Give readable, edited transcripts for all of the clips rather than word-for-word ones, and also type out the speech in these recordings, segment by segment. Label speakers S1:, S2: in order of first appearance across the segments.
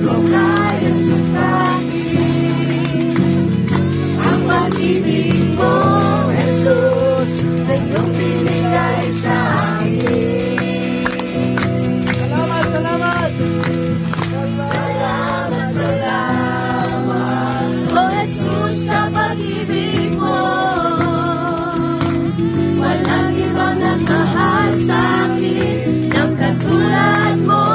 S1: ko kayang sukatin. Ang pag-ibig mo, Jesus, na iyong binigay sa akin.
S2: Salamat, salamat!
S1: Salamat, salamat, O Jesus, sa pag-ibig mo. Walang ibang nagmahal sa akin ng katulad mo.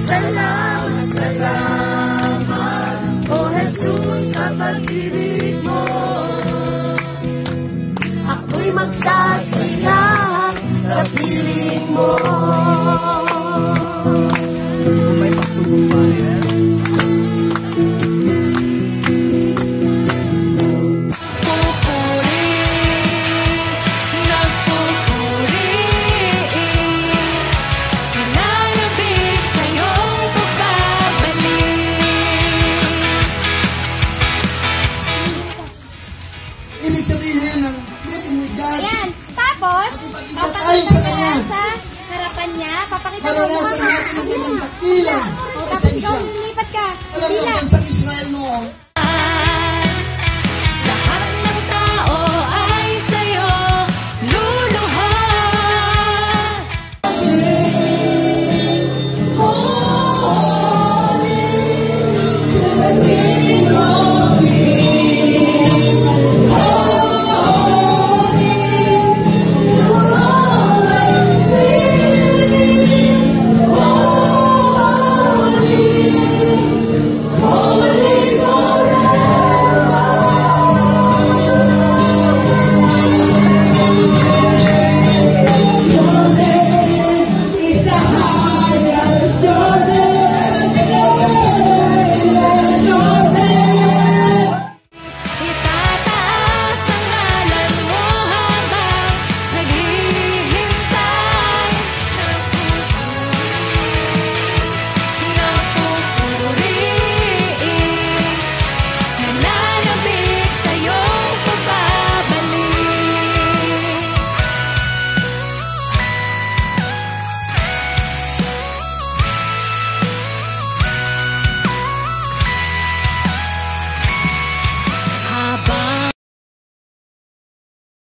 S1: Salamat, salamat, O Jesus, sa pag-ibig mo. Ako'y magsasaya sa piling mo.
S2: May pagsubok pa yan.
S3: Ibig sabihin ng meeting with God,
S4: Ayan. Tapos,
S3: Makipag-isa tayo
S4: papakita
S3: sa
S4: mo
S3: Kanya.
S4: yan sa harapan niya. Papakita mo
S3: maranasan natin ang kanyang pagkilang
S4: O,
S3: sa
S4: tapos ikaw
S3: esensya.
S4: lilipat ka.
S3: Alam mo, ang
S4: Bilang.
S3: bansang Israel noon,